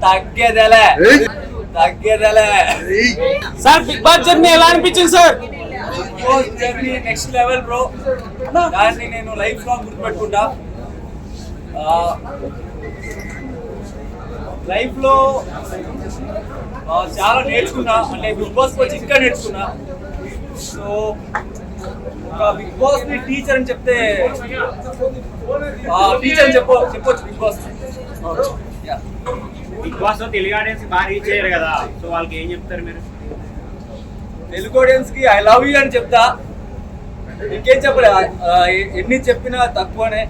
తగ్గేదలే sir Bigg Boss journey ఎలా అనిపించింది sir? Bigg Boss journey next level bro. దాన్ని నేను లైఫ్ లాంగ్ గుర్తుపెట్టుకుంటా. లైఫ్ లో చాలా నేర్చుకున్నా, అంటే బిగ్ బాస్ వచ్చి ఇంకా నేర్చుకున్నా. సో ఒక బిగ్ బాస్ ని టీచర్ అని చెప్తే టీచర్ అని చెప్పొచ్చు బిగ్ బాస్. బిగ్ బాస్ లో తెలుగు ఆడియన్స్ బాగా రీచ్ అయ్యారు కదా, సో వాళ్ళకి ఏం చెప్తారు మీరు? తెలుగు ఆడియన్స్ కి ఐ లవ్ యూ అని చెప్తా. ఇంకేం చెప్పలే, ఎన్ని చెప్పినా తక్కువనే.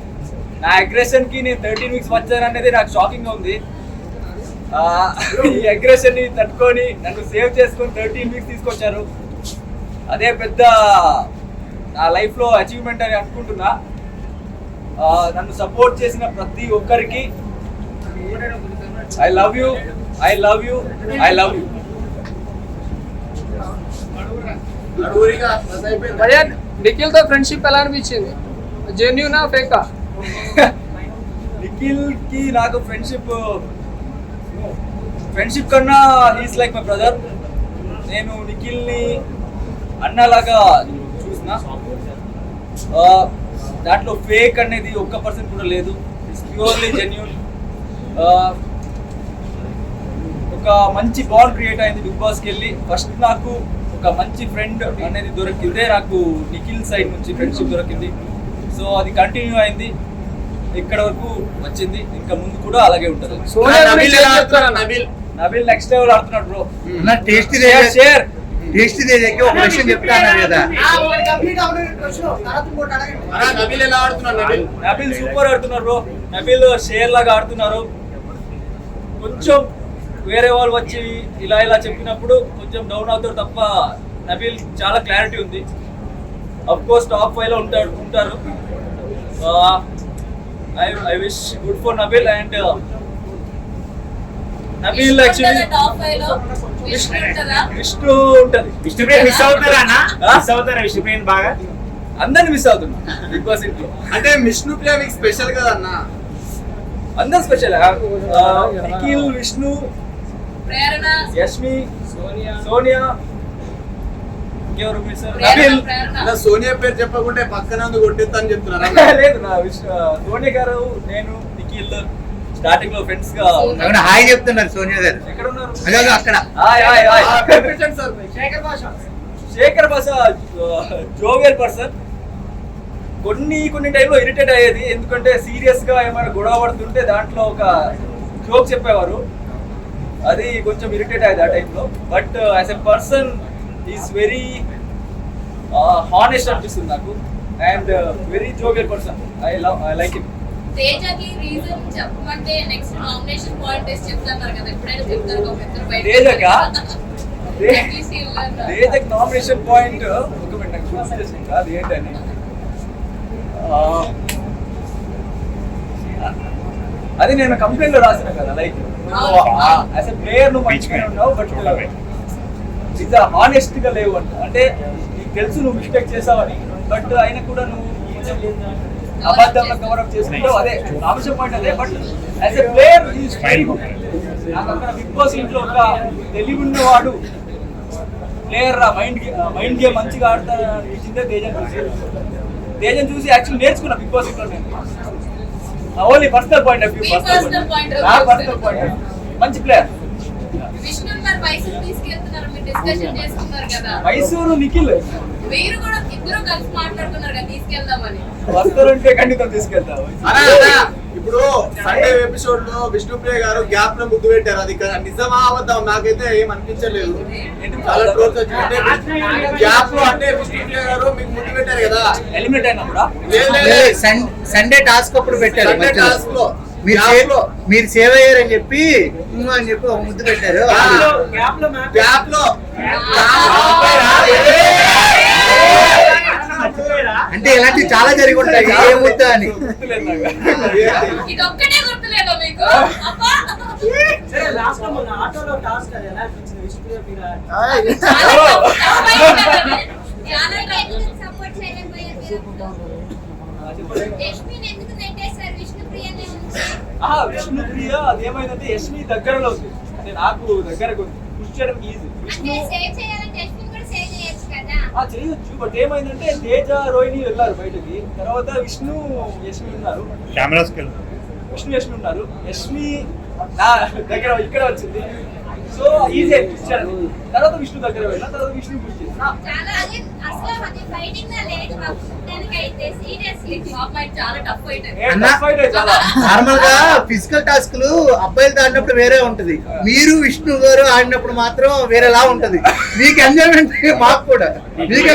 నా అగ్రెషన్ కి నేను 13 వీక్స్ వచ్చాను అనేది నాకు షాకింగ్ గా ఉంది. ఈ అగ్రెషన్ ని తట్టుకొని నన్ను సేవ్ చేసుకొని 13 వీక్స్ తీసుకొచ్చారు. అదే పెద్ద నా లైఫ్ లో అచీవ్మెంట్ అని అనుకుంటున్నా. నన్ను సపోర్ట్ చేసిన ప్రతి ఒక్కరికి I love you, I love you, I love you. Nikhil తో ఫ్రెండ్షిప్ ఎలా అనిపించింది? జెన్యూనా ఫేకా? నిఖిల్ కి నాకు ఫ్రెండ్షిప్ కన్నా హీస్ లైక్ మై బ్రదర్. నేను నిఖిల్ ని అన్నలాగా చూసిన. దాంట్లో ఫేక్ అనేది 1% కూడా లేదు. It's purely genuine. ఒక మంచి బాండ్ క్రియేట్ అయింది బిగ్ బాస్కి వెళ్ళి. ఫస్ట్ నాకు ఒక మంచి ఫ్రెండ్ అనేది దొరికిందే నాకు నిఖిల్ సైడ్ నుంచి ఫ్రెండ్షిప్ దొరికింది. సో అది కంటిన్యూ అయింది, ఇక్కడ వరకు వచ్చింది. ఇంకా ముందు కూడా అలాగే ఉంటుంది. నబిల్ నెక్స్ట్ లెవెల్ ఆడుతున్నాడు బ్రో. షేర్ ఒక విషయం చెప్తాను కదా, నబిల్ సూపర్ ఆడుతున్నారు బ్రో. నబిల్ షేర్ లాగా ఆడుతున్నారు. కొంచెం వేరే వాళ్ళు వచ్చి ఇలా చెప్పినప్పుడు కొంచెం డౌన్ అవుతారు తప్ప నబిల్ చాలా క్లారిటీ ఉంది. అఫ్ కోర్స్ టాప్ 5 లో ఉంటారు. I wish good for Nabil. And Nabil actually Vishnu ఉంటది. విష్ణుప్రియ మిస్ అవుతారా అన్న? మిస్ అవుతారా విష్ణుప్రియని బాగా? అందరిని మిస్ అవుతున్నా బిగ్ బాస్ ఇంట్లో. అంటే విష్ణుప్రియ మీకు స్పెషల్ కదా అన్న? అందరు స్పెషల్. నిఖిల్, విష్ణు, యష్మి, సోనియా, ఇంకెవరు మిస్? సోనియా పేరు చెప్పకుంటే పక్కన కొట్టేస్తా అని చెప్తున్నారు. లేదు, నా సోనియా గారు, నేను, నిఖిల్ స్టార్టింగ్ లో ఫ్రెండ్స్ గా హాయ్ చెప్తున్నారు. సోనియా గారు ఎక్కడ ఉన్నారు? అక్కడ. శేఖర్ భాష జోవియల్ పర్సన్. కొన్ని టైంలో ఇరిటేట్ అయ్యేది, ఎందుకంటే సీరియస్ గా ఏమైనా గొడవ పడుతుంటే దాంట్లో ఒక జోక్ చెప్పేవారు. అది కొంచెం ఇరిటేట్ అయ్యేది ఆ టైంలో. But as a person is very honest అనిపిస్తుంది నాకు. And very jovial person. I like him. తేజకి రీజన్ చెప్పమంటే నెక్స్ట్ నామినేషన్ పాయింట్ చెప్తారు కదా, ఎప్పుడైనా చెప్తారు ఒక ఇద్దరు బయట. తేజకి నామినేషన్ పాయింట్ ఒక మినిట్ నాకు చూసేసి కాదు ఏంటని. అది నేను కంప్లైంట్ లో రాసిన కదా, లైక్ యాజ్ ఎ ప్లేయర్ నువ్వు మంచిగా ఉన్నావు, బట్ ఇది హానెస్ట్ గా లేవు అంట. అంటే నీకు తెలుసు నువ్వు మిస్టేక్ చేసావని, బట్ అయినా కూడా నువ్వు అబద్ధంగా కవరప్ చేసుకుంటావు. అదే నామినేషన్ పాయింట్ అదే. బట్ యాజ్ ఎ ప్లేయర్ నాకు అక్కడ బిగ్ బాస్ ఇంట్లో ఒక తెలివి ఉన్నవాడు ప్లేయర్ రా, మైండ్ గేమ్ మంచిగా ఆడతా అనిపించిందే తేజన్ చూసి యాక్చువల్లీ నేర్చుకున్నా బిగ్ బాస్ ఇంట్లో. నేను only personal point of view, personal point. మంచి ప్లేయర్. మైసూరు నిఖిల్ మీరు కూడా ఇద్దరు కలిసి మాట్లాడుతున్నారు కదా తీసుకెళ్దామని. వస్తారంటే ఖండితం తీసుకెళ్తాం. ఇప్పుడు సండే ఎపిసోడ్ లో విష్ణుప్రియ గారు గ్యాప్ లో ముద్దు పెట్టారు. అది నిజమా అబద్ధం? నాకైతే ఏం అనిపించలేదు. చాలా ట్రోల్స్ వచ్చింది గ్యాప్ లో. అంటే విష్ణుప్రియ గారు మీకు ముద్దు పెట్టారు కదా ఎలిమినేట్ అయినప్పుడు? సండే టాస్క్ అప్పుడు పెట్టారు. సండే టాస్క్ లో మీరు సేవ్ అయ్యారని చెప్పి ఒక ముద్దు పెట్టారు. గ్యాప్ లో అంటే ఇలాంటివి చాలా జరిగి ఉంటాయి. ఏ ముద్ద అని విష్ణుప్రియ అదేమైందంటే యష్మి దగ్గరలో ఉంది, అంటే నాకు దగ్గరకు ఉంది, పుష్ చేయడం ఈజీ. విష్ణు చేయొచ్చు, బట్ ఏమైందంటే తేజ రోహిణి వెళ్ళారు బయటకి, తర్వాత విష్ణు యష్మి ఉన్నారు, విష్ణు యష్మి ఉన్నారు, యష్మి నా దగ్గర ఇక్కడ వచ్చింది, సో ఈజీ పుష్ చేయడం. తర్వాత విష్ణు దగ్గర వెళ్ళిన తర్వాత విష్ణు పుష్ చేసి నార్మల్ గా ఫిజికల్ టాస్క్లు అబ్బాయిలతో ఆడినప్పుడు వేరే ఉంటది, మీరు విష్ణు గారు ఆడినప్పుడు మాత్రం వేరేలా ఉంటది. మీకు ఎంజాయ్మెంట్ మాకు కూడా మీకు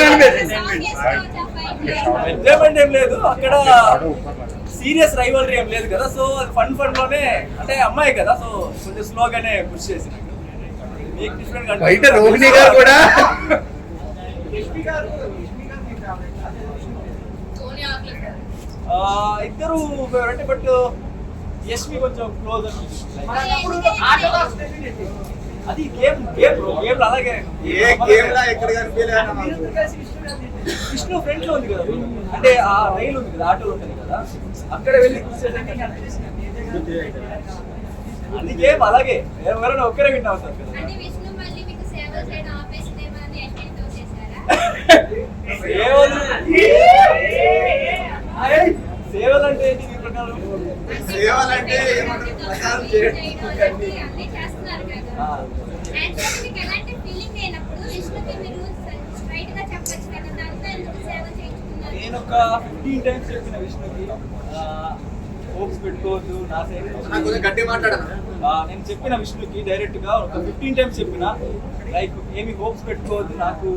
ఎంజాయ్మెంట్ ఏం లేదు అక్కడ, సీరియస్ రైవల్రీ ఏం లేదు కదా, సో ఫన్ లోనే అంటే అమ్మాయి కదా, సో కొంచెం స్లోగానే పుష్ చేసి మీకు డిఫరెంట్. బయట రోహిణి గారు కూడా ఇద్దరు ఫేవరెట్, బట్ యష్మి కొంచెం క్లోజ్ అది గేమ్ అలాగే. ఏ గేమ్ లా ఎక్కడ కనిపించలేదు. విష్ణు ఫ్రంట్ లో ఉంది కదా, అంటే ఆ రైలు ఉంది కదా, ఆటోలో ఉంటుంది కదా, అక్కడ వెళ్ళి అది గేమ్ అలాగే, ఎవరైనా ఒక్కరే విన్ అవుతారు కదా. సేవలు అంటే ఏంటి మీ ప్రకారం? సేవలంటే ప్రచారం చేయడం. నేను ఒక 15 టైమ్స్ చెప్పిన విష్ణుకి హోప్స్ పెట్టుకోవద్దు నా సైడ్. కొంచెం గట్టిగా మాట్లాడను. నేను చెప్పిన విష్ణుకి డైరెక్ట్ గా ఒక 15 టైమ్స్ చెప్పిన, లైక్ ఏమి హోప్స్ పెట్టుకోవద్దు, నాకు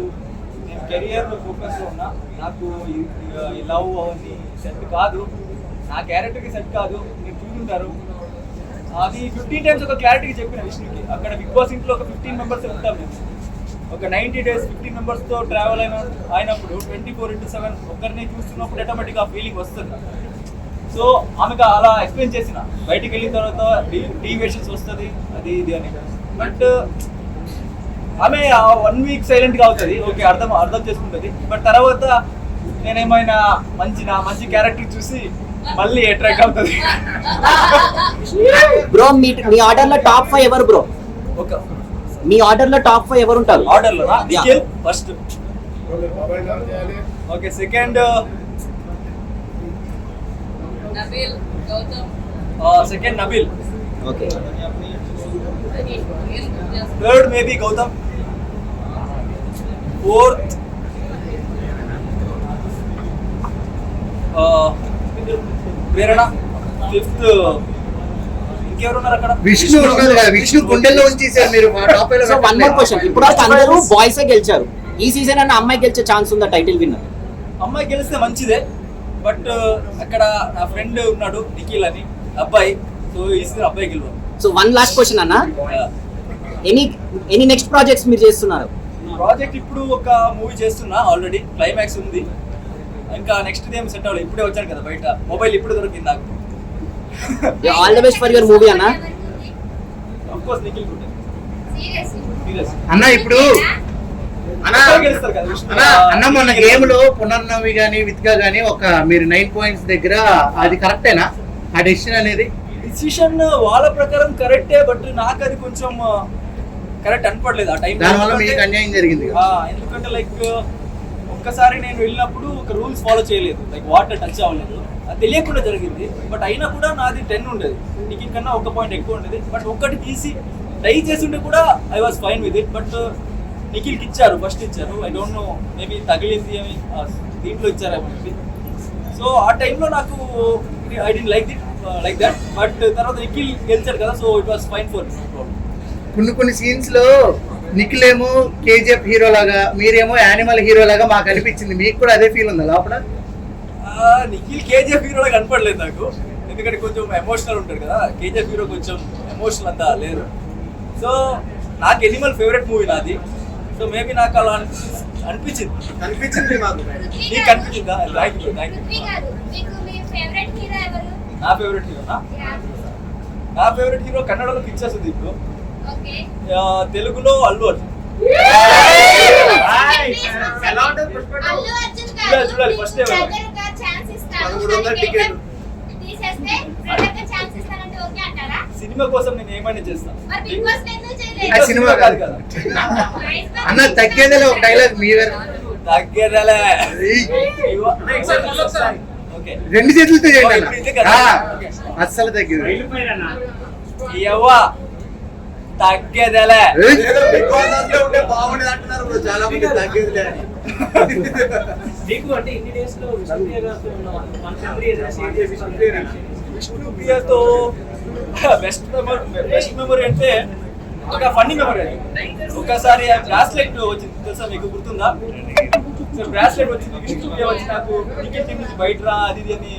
నేను కెరియర్ లో ఫోకస్ లో ఉన్నా, నాకు ఈ లవ్ అవన్నీ సెట్ కాదు, నా క్యారెక్టర్ కి సెట్ కాదు, మీరు చూసుంటారు. అది 15 టైమ్స్ ఒక క్లారిటీకి చెప్పిన విష్ణుకి. అక్కడ బిగ్ బాస్ ఇంట్లో ఒక 15 మెంబర్స్ ఉంటాం మేము, ఒక 90 days 15 మెంబర్స్ తో ట్రావెల్ అయినప్పుడు 24/7 ఒకరిని చూస్తున్నప్పుడు ఆటోమేటిక్ ఆ ఫీలింగ్ వస్తుంది. సో ఆమెకు అలా ఎక్స్ప్లెయిన్ చేసిన, బయటికి వెళ్ళిన తర్వాత డీవియేషన్స్ వస్తుంది అది ఇది అని, బట్ ఆమె 1 week సైలెంట్ గా అవుతుంది, ఓకే అర్థం చేసుకుంటుంది, బట్ తర్వాత నేనేమైనా మంచి క్యారెక్టర్ చూసి మళ్ళీ అట్రాక్ట్ అవుతుంది. బ్రో మీ ఆర్డర్ లో టాప్ 5 ఎవరు బ్రో? ఒక మీ ఆర్డర్ లో టాప్ 5 ఎవరు ఉంటారు? ఆర్డర్ లో Nikhil first, okay second second Nabil, okay third maybe Gautam, fourth Prerana, fifth ఇంకెవరున్నారు అక్కడ? విష్ణు ఉన్నది కదా, విష్ణు గుండెల్లో ఉంచేసారు మీరు. సో వన్ మోర్ క్వశ్చన్, ఇప్పుడు అందరూ బాయ్స్ గెలిచారు, ఈ సీజన్ అన్న అమ్మాయి గెలిచే ఛాన్స్ ఉందా టైటిల్ విన్నర్? అమ్మాయి గెలిస్తే మంచిదే, బట్ అక్కడ నా ఫ్రెండ్ ఉన్నాడు నిఖిల్ అని అబ్బాయి, సో ఈ సీజన్ అబ్బాయి గెలవాలి. సో వన్ లాస్ట్ క్వశ్చన్ అన్న, ఎనీ నెక్స్ట్ ప్రాజెక్ట్స్ మీరు చేస్తున్నారు? ప్రాజెక్ట్ ఇప్పుడు ఒక మూవీ చేస్తున్నా, ఆల్రెడీ క్లైమాక్స్ ఉంది, ఇంకా నెక్స్ట్ ఏం సెట్ అవ్వలేదు, ఇప్పుడే వచ్చాను కదా బయట, మొబైల్ ఇప్పుడు దొరికింది నాకు. All the best for your movie అన్న. Of course Nikhil good serious అన్న. ఇప్పుడు గెలుస్తారు కదా విష్ణు. అన్న మొన్న గేమ్ లో పునర్నవి గానీ విత్గా గానీ ఒక మీరు 9 points దగ్గర, అది కరెక్టేనా ఆ డెసిషన్ అనేది? డిసిషన్ వాళ్ళ ప్రకారం కరెక్టే, బట్ నాకు అది కొంచెం కరెక్ట్ అనిపడలేదు ఆ టైం. దానివల్ల మీకు అన్యాయం జరిగింది. ఎందుకంటే లైక్ ఒక్కసారి నేను వెళ్ళినప్పుడు ఒక రూల్స్ ఫాలో చేయలేదు, లైక్ వాటర్ టచ్ అవ్వలేదు, అది తెలియకుండా జరిగింది, బట్ అయినా కూడా నాది 10 ఉండేది, నిఖిల్ కన్నా 1 point ఎక్కువ ఉండేది, బట్ ఒక్కటి తీసి ట్రై చేసి ఉంటే కూడా I was fine with it, but నిఖిల్కి ఇచ్చారు, ఫస్ట్ ఇచ్చారు, ఐ డోంట్ నో మేబీ తగిలింది అని దీంట్లో ఇచ్చారేమో. సో ఆ టైంలో నాకు I don't like that, but తర్వాత నిఖిల్ గెలిచాడు కదా, so it was fine for కొన్ని సీన్స్ లో నిఖిల్ ఏమో KGF హీరో లాగా, మీరేమో యానిమల్ హీరో లాగా మాకు అనిపించింది. మీకు కూడా అదే ఫీల్ ఉందా లోపల? నిఖిల్ KGF హీరోలా కనపడలేదు నాకు, ఎందుకంటే కొంచెం ఎమోషనల్ ఉంటాడు కదా, KGF హీరో కొంచెం ఎమోషనల్ అంతా లేదు. సో నాకు ఎనిమల్ ఫేవరెట్ మూవీ నాది, సో మేబీ నాకు అలా అనిపించింది మాకు. నీకు అనిపించిందా? Thank you. నా ఫేవరెట్ హీరోనా? నా ఫేవరెట్ హీరో కన్నడలో పిక్చర్ సుదీప్, తెలుగులో అల్లు అర్జున్. చూడాలి ఫస్ట్ టికెట్ సినిమా కోసం నేను ఏమైనా చేస్తాను. మరి బిగ్ బాస్ లో ఎందుకు చేయలేదు? ఆ సినిమా కాదు కదా అన్న, తగ్గేదేలే ఒక డైలాగ్ మీ తగ్గేదలే. ఓకే, రెండు చేతులతో చేయండి ఇప్పుడు ఇదే కదా. అన్న. అస్సలు తగ్గేది వెళ్ళిపోయారన్నా. ఎవ్వ తగ్గేదలే. ఏదో బిగ్ బాస్ దాంట్లో ఉంటే బాగుండేది అంటున్నారు bro. చాలా మంది తగ్గేదిలే అని. మీకు అంటే ఇన్ని డేస్ లో విష్ణుప్రియ గారితో ఉన్న మన ఫ్యామిలీ ఏదైనా షేర్ చేసి విష్ణుప్రియతో బెస్ట్ మెమరీ అంటే ఒక ఫన్నీ మెమరీ. ఒకసారి ఆ బ్రాస్లెట్ వచ్చింది తెలుసా మీకు, గుర్తుందా? సో బ్రాస్లెట్ వచ్చింది, విష్ణుప్రియ వచ్చి నాకు క్రికెట్ టీం నుంచి బయట రా అది ఇది అని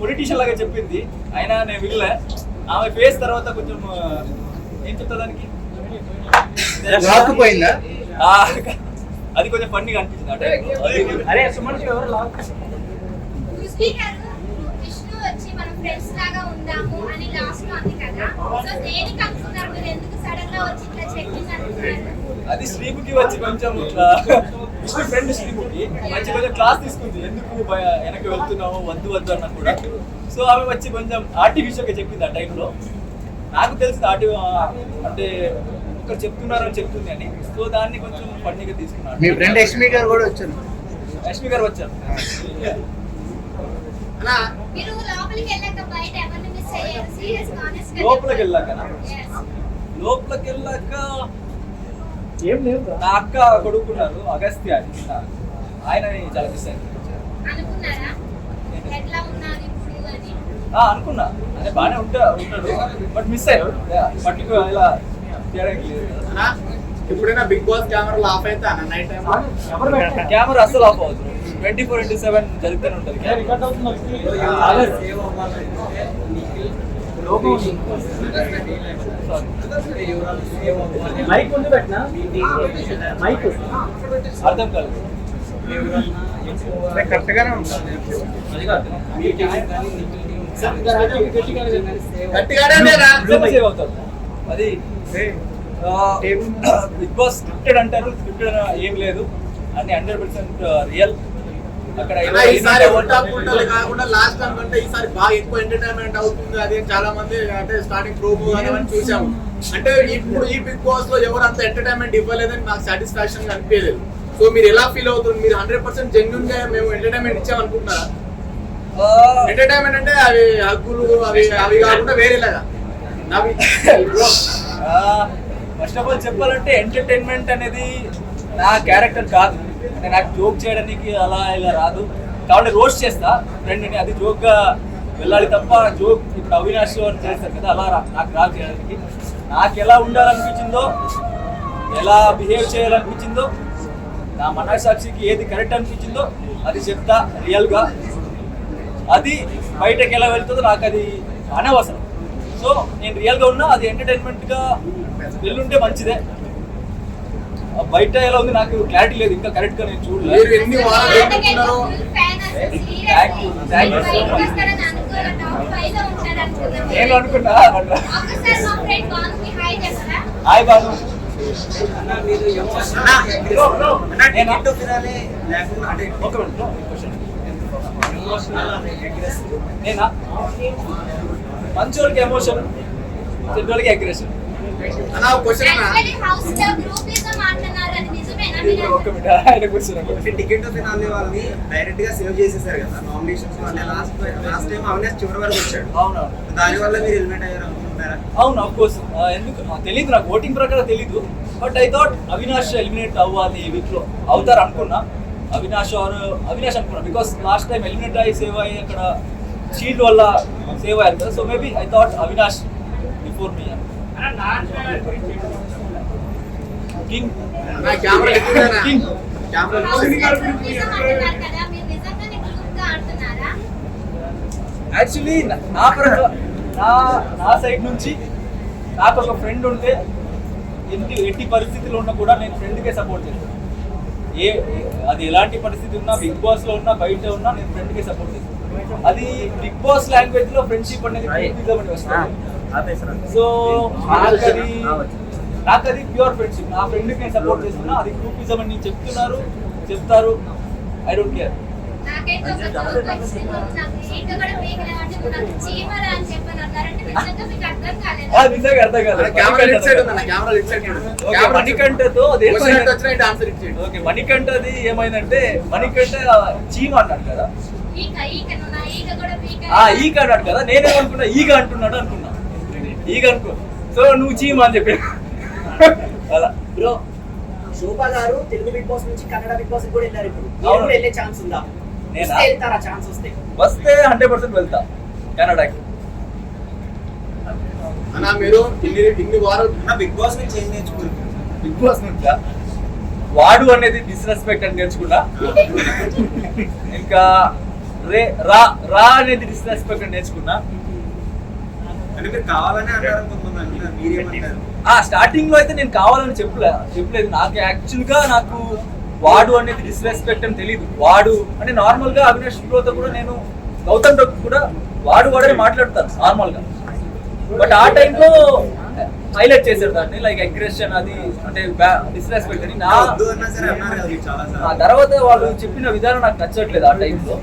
పొలిటీషియన్ లాగా చెప్పింది. అయినా నేను వెళ్ళే. ఆమె ఫేస్ తర్వాత కొంచెం ఏం చెప్తా దానికి, రాకపోయిందా? ఆ, అది కొంచెం ఫన్నీగా అనిపించింది ఆ టైంలో. అరే సుమన్ ఎవరు లావు కృష్ణి గారు విష్ణు వచ్చి మనం ఫ్రెండ్స్ లాగా ఉందాము అని లాస్ట్ లో అంది కదా. సో దేనికి అనుకున్నారు మీరు? ఎందుకు సడన్ గా వచ్చి ఇట్లా చెక్కింగ్ అనుకున్నారు? అది శ్రీముఖి వచ్చి కొంచెం ఇట్లా విష్ణు ఫ్రెండ్ శ్రీముఖి వచ్చి కొంచెం క్లాస్ తీసుకుంది, ఎందుకు వెనక్కి వెళ్తున్నావు వద్దు వద్దు అన్నా కూడా. సో ఆమె వచ్చి కొంచెం ఆర్టిఫిషియల్ గా చెప్పింది ఆ టైంలో. నాకు తెలిసింది అంటే ఒకరు చెప్తున్నారని చెప్తుంది అని. సో దాన్ని కొంచెం ఫన్నీగా తీసుకున్నాను. మీ ఫ్రెండ్ యష్మి గారు కూడా వచ్చారు. లక్ష్మి గారు వచ్చారు. అన్నా, మీరు లోపలికి వెళ్ళాక బయట ఎవరిని మిస్ అయ్యారు? సీరియస్ ఆనెస్ట్ గా లోపలికి వెళ్ళాక Yes. లోపలికి వెళ్ళాక ఏం లేదు నా అక్క కొడుకున్నారు అగస్త్య అని, ఆయన చాలా మిస్ అయింది. అనుకున్నారా ఎట్లా ఉన్నారు ఇప్పుడు అని? అనుకున్నా అంటే బాగానే ఉంటాడు బట్ మిస్ అయ్యాడు. పర్టికులర్ ఇలా చేయడానికి లేదు కదా. అన్నా, ఎప్పుడైనా బిగ్ బాస్ కెమెరాలు ఆఫ్ అయితే అన్న నైట్ టైం కెమెరా అస్సలు ఆఫ్ అవ్వదు, 24/7 జరుగుతూనే ఉంటుంది. మైక్ ముందు పెట్టినా మైక్ అర్థం కాలేదు. కరెక్ట్ గానే ఉంది. గట్టిగానే రా. సేవ్ అవుతారు. అది బిగ్ బాస్ స్క్రిప్టెడ్ అంటారు, స్క్రిప్టెడ్ ఏం లేదు, అన్ని 100% రియల్. అక్కడ అన్నా, ఈసారి ఉంటాలు కాకుండా లాస్ట్ టైం కంటే ఈసారి బాగా ఎక్కువ ఎంటర్టైన్మెంట్ అవుతుంది. అది చాలా మంది అంటే స్టార్టింగ్ ప్రోమో అని చూసాము. అంటే ఇప్పుడు ఈ బిగ్ బాస్ లో ఎవరు అంత ఎంటర్టైన్మెంట్ ఇవ్వలేదని నాకు సాటిస్ఫాక్షన్ గా అనిపించలేదు. సో మీరు ఎలా ఫీల్ అవుతుంది? మీరు 100% జెన్యూన్ గా మేము ఎంటర్టైన్మెంట్ ఇచ్చాం అనుకుంటున్నారా? ఎంటర్టైన్మెంట్ అంటే అవి హక్కులు అవి అవి కాకుండా వేరేలాగా ఫస్ట్ ఆఫ్ ఆల్ చెప్పాలంటే ఎంటర్టైన్మెంట్ అనేది నా క్యారెక్టర్ కాదు. అంటే నాకు జోక్ చేయడానికి అలా ఇలా రాదు, కాబట్టి రోస్ట్ చేస్తా ఫ్రెండ్ని, అది జోక్గా వెళ్ళాలి తప్ప జోక్ ఇప్పుడు అవినాష్ అని చేస్తారు కదా అలా నాకు రాదు చేయడానికి. నాకు ఎలా ఉండాలనిపించిందో, ఎలా బిహేవ్ చేయాలనిపించిందో, నా మనస్సాక్షికి ఏది కరెక్ట్ అనిపించిందో అది చెప్తా రియల్గా. అది బయటకు ఎలా వెళ్తుందో నాకు అది అనవసరం. సో నేను రియల్గా ఉన్నా, అది ఎంటర్టైన్మెంట్గా వెళ్ళుంటే మంచిదే. బయట ఎలా ఉంది నాకు క్లారిటీ లేదు, ఇంకా కరెక్ట్గా నేను చూడలేదు. మీరు ఎన్ని వారాలు చెప్తున్నారో నేను అనుకున్నా హాయ్ బాను నేనా మంచోళ్ళకి ఎమోషన్, చెడ్డోళ్ళకి అగ్రెషన్. అన్నా ఒక క్వశ్చన్ అన్నా, ఒక మినిట్ ఆయన కూర్చున్నాను. టికెట్ ఫినాలే వాళ్ళని డైరెక్ట్ గా సేవ్ చేసేసారు కదా నామినేషన్స్ వల్ల. లాస్ట్ టైం అవినాష్ చివరి వరకు వచ్చాడు. అవునవును, దాని వల్ల మీరు ఎలిమినేట్ అయ్యారు అనుకుంటున్నారా? అవును ఆఫ్ కోర్స్. ఎందుకు తెలీదు, నాకు ఓటింగ్ ప్రకారం తెలీదు. But I thought Avinash eliminate అవ్వాలి ఈ వీక్ లో, అవుతారు అనుకున్నా. అవినాష్ అనుకున్నా, బికాస్ లాస్ట్ టైం ఎలిమినేట్ అయ్యి సేవ్ అయ్యి అక్కడ షీల్డ్ వల్ల సేవ్ అయ్యారు కదా. So maybe I thought Avinash before me. King నా కెమెరా ఎక్కువనా? కింగ్ కెమెరా యాక్చువల్లీ నా పరంగా నా సైడ్ నుంచి నాకు ఒక ఫ్రెండ్ ఉంటే ఎట్టి పరిస్థితుల్లో ఉన్నా కూడా నేను ఫ్రెండ్కే సపోర్ట్ చేస్తాను. అది ఎలాంటి పరిస్థితి ఉన్నా, బిగ్ బాస్ లో ఉన్నా బయట ఉన్నా నేను ఫ్రెండ్కే సపోర్ట్ చేస్తాను. అది బిగ్ బాస్ లాంగ్వేజ్ లో ఫ్రెండ్షిప్ అనేది వస్తుంది. సో నాకు అది ప్యూర్ ఫ్రెండ్షిప్. నా ఫ్రెండ్కి నేను సపోర్ట్ చేస్తున్నా, అది గ్రూపిజం అని చెప్తారు. I don't care. నాకైతే ఒక జోక్ వచ్చింది, నాకు ఈట కూడా పీకలేమంటే నాకు చీమరా అని చెప్పని అన్నారంటే నిజంగా మీకు అర్థం కాలేదు. నిజంగా అర్థం కాలేదు. కెమెరా ఇట్ సైడ్ ఉందన్న, కెమెరా ఇట్ సైడ్ ఓకే, మణికంఠతో అది ఏమైందంటే- వచ్చిన ఆన్సర్ ఇచ్చేయండి. ఓకే, మణికంఠది ఏమైందంటే మణికంఠ చీమ అన్నాడు కదా, ఈక నువ్వు నా ఈక కూడా పీక ఈగ అన్నాడు కదా, నేనేమనుకున్నా ఈగ అంటున్నాడు అనుకున్నా, ఈగ అనుకో. సో నువ్వు చీమ అని చెప్పి అలా. బ్రో శోభా గారు తెలుగు బిగ్ బాస్ నుంచి కన్నడ బిగ్ బాస్ కూడా వెళ్ళారు. ఇప్పుడు మీరు అవును. కూడా వెళ్ళే ఛాన్స్ ఉందా? నేనా? వస్తే వెళ్తారా ఛాన్స్ వస్తే? వస్తే 100% వెళ్తా కెనడాకి. అన్న మీరు ఇన్ని వారాలు నా బిగ్ బాస్ నుంచి ఏం నేర్చుకుంటారు? బిగ్ బాస్ నుంచా వాడు అనేది డిస్రెస్పెక్ట్ అని నేర్చుకున్నా, ఇంకా రా అనేది డిస్రెస్పెక్ట్ అని నేర్చుకున్నా. అంటే మీరు కావాలనే అంటారు కొంతమంది అంటున్నారు, మీరేమంటారు? స్టార్టింగ్ లో అయితే నేను కావాలని చెప్పలేదు. నాకు యాక్చువల్ గా నాకు వాడు అనేది డిస్రెస్పెక్ట్ అని తెలియదు. వాడు అంటే నార్మల్ గా అవినాష్ బ్రోతో కూడా నేను గౌతమ్ తో కూడా వాడని మాట్లాడతాను నార్మల్ గా. బట్ ఆ టైంలో హైలైట్ చేశారు దాన్ని, లైక్ అగ్రెషన్ అది అంటే డిస్రెస్పెక్ట్ అని. వద్దు అన్నా సరే అన్నారు కదా మీరు చాలా ఆ సార్లు. తర్వాత వాళ్ళు చెప్పిన విధానం నాకు నచ్చట్లేదు ఆ టైంలో.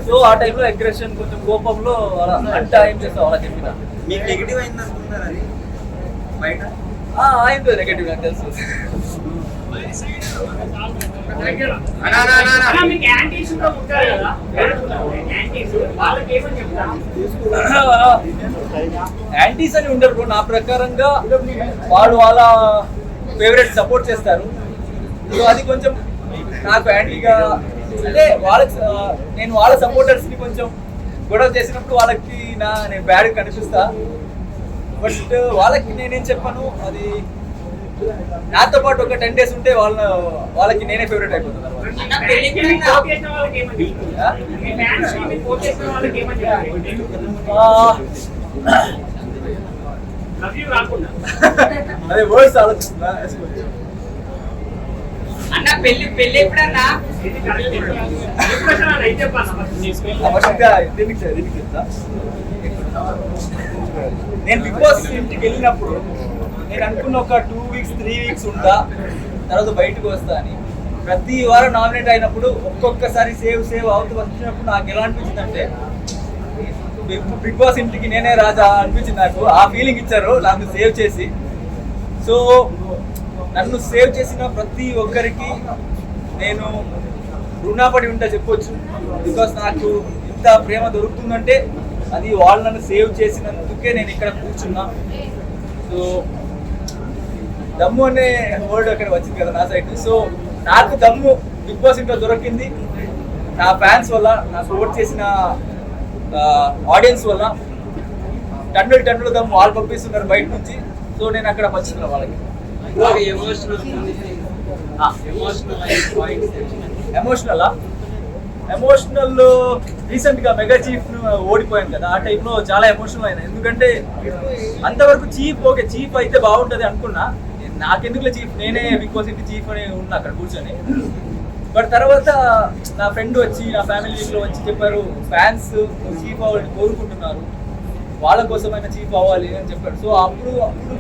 సో ఆ టైంలో అగ్రెషన్ కొంచెం కోపంలో అలా అంటే ఏం చేస్తావు అలా చెప్పిన. మీకు నెగిటివ్ అయింది అనుకుంటున్నారు అది బయట? అయింది నెగటివ్, నాకు తెలుసు. అలా మీకు యాంటీస్ కూడా ఉంటారు కదా, యాంటీస్ వాళ్ళకి ఏమని చెప్తారు? యాంటీస్ అని ఉండరు బ్రో. నా ప్రకారంగా వాళ్ళు వాళ్ళ ఫేవరెట్ సపోర్ట్ చేస్తారు. సో అది కొంచెం నాకు యాంటీగా అంటే వాళ్ళకి నేను వాళ్ళ సపోర్టర్స్ ని కొంచెం గొడవ చేసినప్పుడు వాళ్ళకి నేను బ్యాడ్ కనిపిస్తా. బట్ వాళ్ళకి నేనేం చెప్పాను, అది నాతో పాటు ఒక 10 days ఉంటే వాళ్ళకి నేనే ఫేవరెట్ అయిపోతుంది మీ పోస్ట్ చేసిన వాళ్ళకి ఏమని చెప్తారు? మీ ఫ్యాన్స్ ని పోస్ట్ చేసిన వాళ్ళకి ఏమని చెప్తారు? లవ్ యూ రాకుండా అదే వర్డ్స్ ఆలోచిస్తున్నా. అన్న పెళ్లి ఎప్పుడన్నా? ఇది కరెక్ట్. ఎప్పుడైనా అయితే చెప్పాను దీనికి చెప్తా. నేను బిగ్ బాస్ ఇంటికి వెళ్ళినప్పుడు నేను అనుకున్న ఒక 2 weeks 3 weeks ఉంటా, తర్వాత బయటకు వస్తా అని. ప్రతి వారం నామినేట్ అయినప్పుడు ఒక్కొక్కసారి సేవ్ అవుతూ వచ్చినప్పుడు నాకు ఎలా అనిపించింది అంటే బిగ్ బాస్ ఇంటికి నేనే రాజా అనిపించింది. నాకు ఆ ఫీలింగ్ ఇచ్చారు నాకు సేవ్ చేసి. సో నన్ను సేవ్ చేసిన ప్రతి ఒక్కరికి నేను రుణపడి ఉంటా చెప్పొచ్చు. బికాస్ నాకు ఇంత ప్రేమ దొరుకుతుందంటే అది వాళ్ళు నన్ను సేవ్ చేసినందుకే నేను ఇక్కడ కూర్చున్నా. సో దమ్ము అనే వర్డ్ అక్కడ వచ్చింది కదా నా సైడ్. సో నాకు దమ్ము బిగ్ బాస్ ఇంట్లో దొరికింది నా ఫ్యాన్స్ వల్ల, నా సపోర్ట్ చేసిన ఆడియన్స్ వల్ల. టన్నులు దమ్ము వాళ్ళు పంపిస్తున్నారు బయట నుంచి. సో నేను అక్కడ పంచుతున్నా వాళ్ళకి. ఎమోషనల్ రీసెంట్ గా మెగా చీఫ్ ఓడిపోయాను కదా, ఆ టైంలో చాలా ఎమోషనల్ అయినా. ఎందుకంటే అంతవరకు చీఫ్ అయితే బాగుంటది అనుకున్నా. నాకెందుకులే చీఫ్, నేనే బిగ్ బాస్ ఇంటి చీఫ్ అని ఉన్నా అక్కడ కూర్చొని. బట్ తర్వాత నా ఫ్రెండ్ వచ్చి నా ఫ్యామిలీలో వచ్చి చెప్పారు, ఫ్యాన్స్ చీఫ్ అవ్వాలని కోరుకుంటున్నారు, వాళ్ళ కోసమైనా చీఫ్ అవ్వాలి అని చెప్పారు. సో అప్పుడు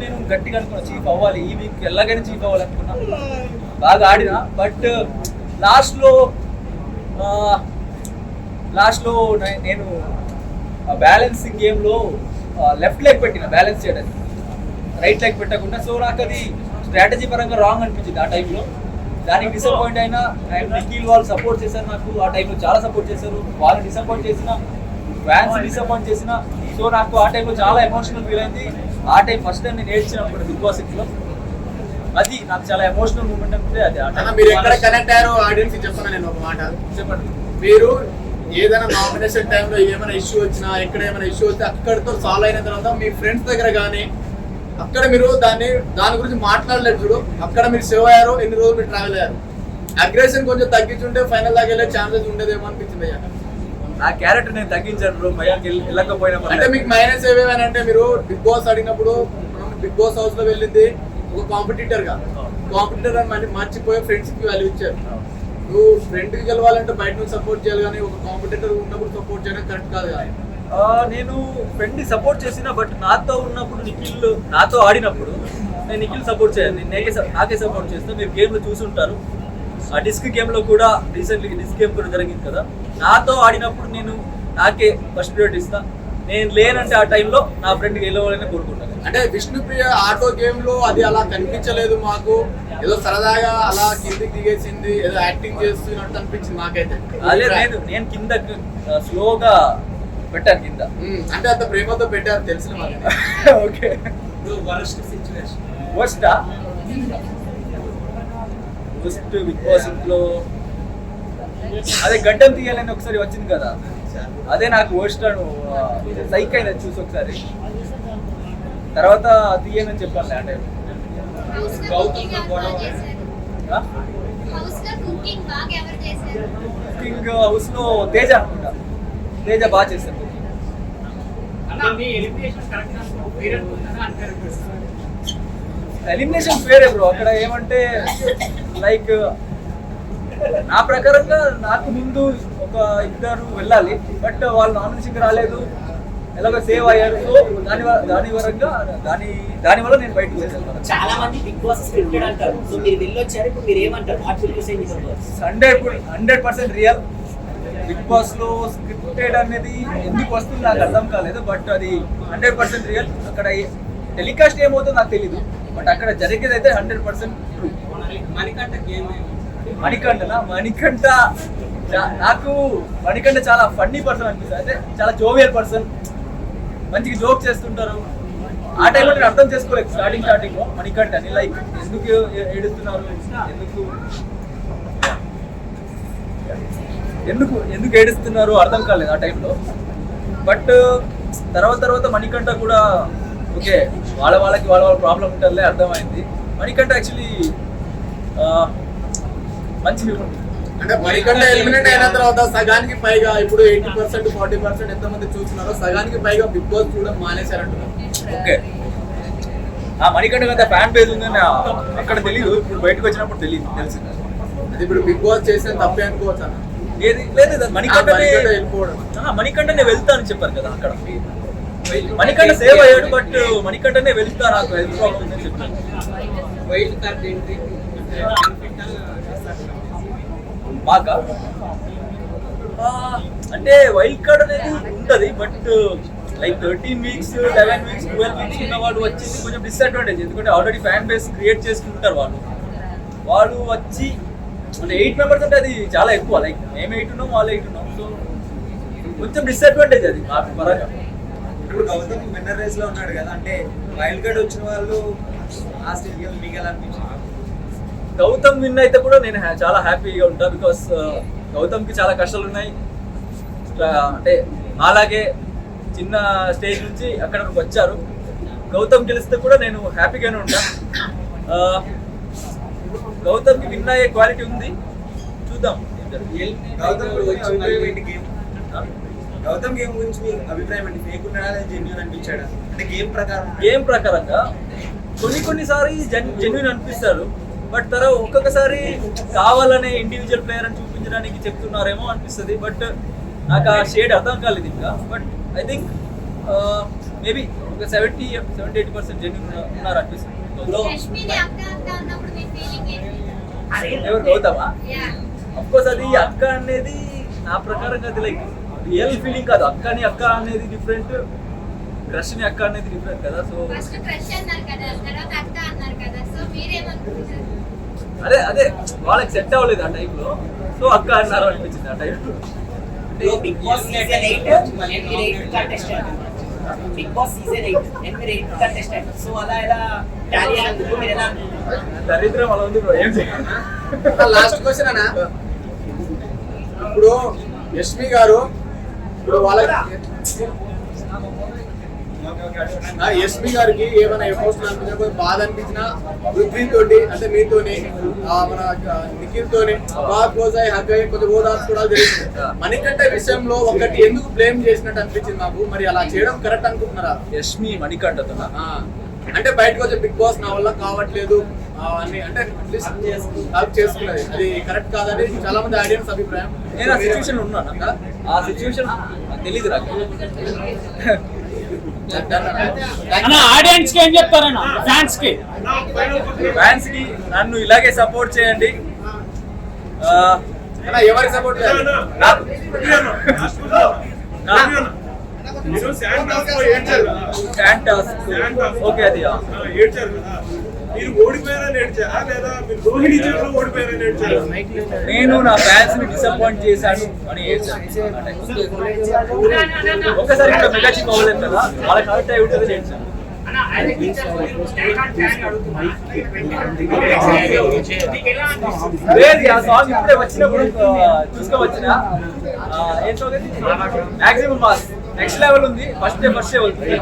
నేను గట్టిగా అనుకున్నా చీఫ్ అవ్వాలి, ఈ వీక్ ఎలాగైనా చీఫ్ అవ్వాలనుకున్నా. బాగా ఆడినా. బట్ లాస్ట్లో నేను బ్యాలెన్సింగ్ గేమ్లో లెఫ్ట్ లెగ్ పెట్టిన బ్యాలెన్స్ చేయడానికి, రైట్ లెగ్ పెట్టకుండా. సో నాకు అది స్ట్రాటజీ పరంగా రాంగ్ అనిపించింది ఆ టైంలో. దానికి డిసప్పాయింట్ అయినా. అండ్ నిఖిల్ వాళ్ళు సపోర్ట్ చేశారు నాకు ఆ టైంలో, చాలా సపోర్ట్ చేశారు. వాళ్ళు డిసప్పాయింట్ చేసిన, ఫ్యాన్స్ డిసప్పాయింట్ చేసిన. సో నాకు ఆ టైంలో చాలా ఎమోషనల్ ఫీల్ అయింది. ఆ టైం ఫస్ట్ టైం నేను ఏడ్చినప్పుడు బిగ్ బాస్ ఇంట్లో, అది నాకు చాలా ఎమోషనల్ మూమెంట్ అంటే అది. మీరు ఎక్కడ కనెక్ట్ అయ్యారో ఆడియన్స్ చెప్పాను నేను ఒక మాట. చెప్పండి. మీరు ఏదైనా నామినేషన్ టైంలో ఏమైనా ఇష్యూ వచ్చినా, ఎక్కడ ఏమైనా ఇష్యూ వస్తే అక్కడితో సాల్వ్ అయిన తర్వాత మీ ఫ్రెండ్స్ దగ్గర కానీ అక్కడ మీరు దాని గురించి మాట్లాడలేదు చూడు, అక్కడ మీరు సేవ్ అయ్యారు. ఎన్ని రోజులు మీరు ట్రావెల్ అయ్యారు. అగ్రెషన్ కొంచెం తగ్గించుంటే ఫైనల్ దాకా వెళ్ళే ఛాన్సెస్ ఉండేదేమో అనిపించింది అయ్యా. నా క్యారెక్టర్ నేను తగ్గించాను భయానికి వెళ్ళకపోయినా. అంటే మీకు మైనస్ ఏమేమంటే మీరు బిగ్ బాస్ అడిగినప్పుడు బిగ్ బాస్ హౌస్ లో వెళ్ళింది ఒక కాంపిటీటర్ గా, కాంపిటీటర్ అని మర్చిపోయి ఫ్రెండ్స్ కి వాల్యూ ఇచ్చారు. నువ్వు ఫ్రెండ్ కి గెలవాలంటే బయట నుంచి సపోర్ట్ చేయాలి, కానీ ఒక కాంపిటీటర్ ఉన్నప్పుడు సపోర్ట్ చేయడం కరెక్ట్ కాదు కదా. నేను ఫ్రెండ్ సపోర్ట్ చేసిన, బట్ నాతో ఉన్నప్పుడు నాతో ఆడినప్పుడు నేను నిఖిల్ సపోర్ట్ చేయాలి, నాకే సపోర్ట్ చేస్తాను. మీరు గేమ్లో చూసుంటారు. ఆ డిస్క్ గేమ్ లో కూడా రీసెంట్లీ డిస్క్ గేమ్ కూడా జరిగింది కదా, నాతో ఆడినప్పుడు నేను నాకే ఫస్ట్ ప్రియారిటీ ఇస్తా. నేను లేనంటే ఆ టైంలో నా ఫ్రెండ్కి వెళ్ళవాలని కోరుకుంటాను. అంటే విష్ణుప్రియ ఆటో గేమ్ లో అది అలా కనిపించలేదు మాకు, ఏదో సరదాగా అలా కిందికి దిగేసింది, ఏదో యాక్టింగ్ చేస్తున్నట్టు అనిపించింది మాకైతే. అదే నేను కింద స్లోగా పెట్టాను కింద. అంటే అంత ప్రేమతో పెట్టారు తెలిసిన మాకు. ఓకే, వరస్ట్ సిచ్యువేషన్ వర్స్టా? వర్స్ట్ బిగ్ బాస్ ఇంట్లో అదే గడ్డం తీయాలని ఒకసారి వచ్చింది కదా, అదే నాకు వర్స్ట్ అను సైక్ అయినా చూసి ఒకసారి. తర్వాత తీయనని చెప్పాను అంటే హౌస్ లో కుకింగ్ ఎవరు చేశారు? హౌస్ లో కుకింగ్ బాగా ఎవరు చేశారు? కుకింగ్ హౌస్ లో తేజ అనుకుంటా, తేజ బాగా చేస్తారు కుకింగ్. ఎలిమినేషన్ వేరే బ్రో, అక్కడ ఏమంటే లైక్ నా ప్రకారంగా నాకు ముందు ఒక ఇద్దరు వెళ్ళాలి, బట్ వాళ్ళు నామినేషన్కి రాలేదు, ఎలాగో సేవ్ అయ్యారు. సో దాని వల్ల నేను బయటకు వచ్చేసాను. చాలా మంది బిగ్ బాస్ స్క్రిప్టెడ్ అంటారు, సో మీరు వెళ్ళొచ్చారు, ఇప్పుడు మీరు ఏమంటారు? What will you say Bigg Boss? 100% real. Bigg Boss లో స్క్రిప్టెడ్ అనేది ఎందుకు వస్తుంది నాకు అర్థం కాలేదు, బట్ అది 100% రియల్. అక్కడ టెలికాస్ట్ ఏమవుతుందో నాకు తెలీదు, బట్ అక్కడ జరిగేది అయితే 100% ట్రూ. మణికంఠ నాకు మణికంఠ చాలా ఫన్నీ పర్సన్ అనిపిస్తుంది. అంటే చాలా జోవియల్ పర్సన్, మంచిగా జోక్ చేస్తుంటారు. ఆ టైంలో నేను అర్థం చేసుకోలేదు స్టార్టింగ్ లో మణికంఠని, లైక్ ఎందుకు ఏడుస్తున్నారు, ఎందుకు ఏడుస్తున్నారు అర్థం కాలేదు ఆ టైంలో. బట్ తర్వాత మణికంఠ కూడా ఓకే, వాళ్ళకి వాళ్ళ ప్రాబ్లం ఉంటుందిలే, అర్థమైంది. మణికంఠ యాక్చువల్లీ మంచి హ్యూమన్. అంటే మణికంఠ ఎలిమినేట్ అయిన తర్వాత సగానికి పైగా, ఇప్పుడు 80% 40% ఎంతమంది చూస్తున్నారో సగానికి పైగా బిగ్ బాస్ చూడడం మానేశారంటున్నారు. ఓకే, ఆ మణికంఠ కదా ఫ్యాన్ పేజ్ ఉందని అక్కడ తెలియదు, ఇప్పుడు బయటకు వచ్చినప్పుడు తెలిసింది. అది ఇప్పుడు బిగ్ బాస్ చేసిన తప్పే అనుకోవచ్చు అన్న. లేదు మణికంఠనే వెళ్తానని చెప్పారు కదా అక్కడ. మణికంఠ సేవ్ అయ్యాడు, బట్ మణికంఠనే వెళ్తా, నాకు హెల్త్ ప్రాబ్లం ఉందని చెప్పాను. మాకా అంటే వైల్డ్ కార్డ్ అనేది ఉంటుంది, but like 13 weeks 11 weeks 12 weeks ఉన్న వాళ్ళు వచ్చింది కొంచెం డిసడ్వాంటేజ్. ఎందుకంటే ఆల్రెడీ ఫ్యాన్ బేస్ క్రియేట్ చేసుకుంటారు వాళ్ళు వచ్చి అంటే 8 members అంటే అది చాలా ఎక్కువ. లైక్ మేము 8 ఉన్నాం, వాళ్ళు 8 ఉన్నాం, సో కొంచెం డిసడ్వాంటేజ్ అది నాకు పరంగా. ఇప్పుడు గౌతమ్ విన్నర్ రేస్ లో ఉన్నాడు కదా, అంటే వైల్డ్ కార్డ్ వచ్చిన వాళ్ళు ఆ స్టేజ్ మీకు ఎలా అనిపించింది? గౌతమ్ విన్ అయితే కూడా నేను చాలా హ్యాపీగా ఉంటాను, బికాస్ గౌతమ్కి చాలా కష్టాలు ఉన్నాయి. అంటే అలాగే చిన్న స్టేజ్ నుంచి అక్కడ వచ్చారు. గౌతమ్ గెలిస్తే కూడా నేను హ్యాపీగానే ఉంటాను. గౌతమ్కి విన్ అయ్యే క్వాలిటీ ఉంది, చూద్దాం. గౌతమ్ గేమ్ గురించి మీ అభిప్రాయం అంటే ఫేక్ ఉన్నాడా లేదా జెన్యూన్ అనిపించాడా? అంటే గేమ్ ప్రకారంగా కొన్నిసారి జెన్యూన్ అనిపిస్తారు, బట్ తర్వాత ఒక్కొక్కసారి కావాలనే ఇండివిజువల్ ప్లేయర్ అని చూపించడానికి చెప్తున్నారేమో అనిపిస్తుంది. బట్ నాకు ఆ షేడ్ అర్థం కాలేదు ఇంకా. బట్ ఐ థింక్ మేబీ ఒక 70-80% జెన్యూన్ ఉన్నారు అనిపిస్తుంది. ఎవరు గౌతమా? అఫ్కోర్స్ అది అక్క అనేది నా ప్రకారంగా అది లైక్ రియల్ ఫీలింగ్ కాదు. అక్క అనేది డిఫరెంట్, క్రష్ ని అక్క అనేది డిఫరెంట్ కదా. సో అదే వాళ్ళకి సెట్ అవ్వలేదు ఆ టైప్ లో, సో అక్క అన్నారు అనిపించింది ఆ type. Bigg Boss season 8 contestant, Bigg Boss season 8 contestant, so అలా ఎలా టాలీ అయినందుకు మీరు ఎలా? దరిద్రం అలా ఉంది బ్రో, ఏం చేయాలి? లాస్ట్ క్వశ్చన్ అన్న, ఇప్పుడు యష్మి గారు ఇప్పుడు వాళ్ళకి యష్మి గారికి ఏమైనా ఎమోషన్ అనిపించినా, బాధ అనిపించినా పృథ్వీ తోటి అంటే మీతోని మన నిఖిల్ తోని బాగా క్లోజ్ అయ్యి హగ్ అయ్యి కొంచెం ఓదార్చుకోవడాలు జరిగింది. మణికంఠ విషయంలో ఒకటి ఎందుకు బ్లేమ్ చేసినట్టు అనిపించింది నాకు. మరి అలా చేయడం కరెక్ట్ అనుకుంటున్నారా? యష్మి మణికంఠతో అంటే బయటకు వచ్చే బిగ్ బాస్ నా వల్ల కావట్లేదు అని అంటే హెల్ప్ చేసుకున్నది అది కరెక్ట్ కాదని చాలా మంది ఆడియన్స్ అభిప్రాయం. నేను ఆ సిచ్యువేషన్ ఉన్నాను, ఆ సిచ్యువేషన్ తెలీదు నాకు. ఆడియన్స్ కి ఏం చెప్తారన్న? ఫ్యాన్స్ కి నన్ను ఇలాగే సపోర్ట్ చేయండి. అన్న, ఎవరి సపోర్ట్ చేయాలి? మీరు శాండ్ టాస్క్ లో ఏడ్చారు కదా, ఓకే అది ఏడ్చారు కదా, మీరు ఓడిపోయారని ఏడ్చారా లేదా మీరు రోహిణి చేతిలో ఓడిపోయారని ఏడ్చారా? నేను నా ఫ్యాన్స్ ని డిసప్పాయింట్ చేశాను అని ఏడ్చాను. ఒక్కసారి ఇక్కడ మెగా చిప్ అవ్వలేదు కదా, వాళ్ళకి కరెక్ట్ అయి ఉంటుంది ఏడ్చాను. లేదు ఆ సాంగ్ ఇప్పుడే వచ్చినప్పుడు చూసుకోవచ్చిన ఏంటో మాక్సిమం మాస్ నెక్స్ట్ లెవెల్ ఉంది. ఫస్ట్ డే వెళ్తుంది.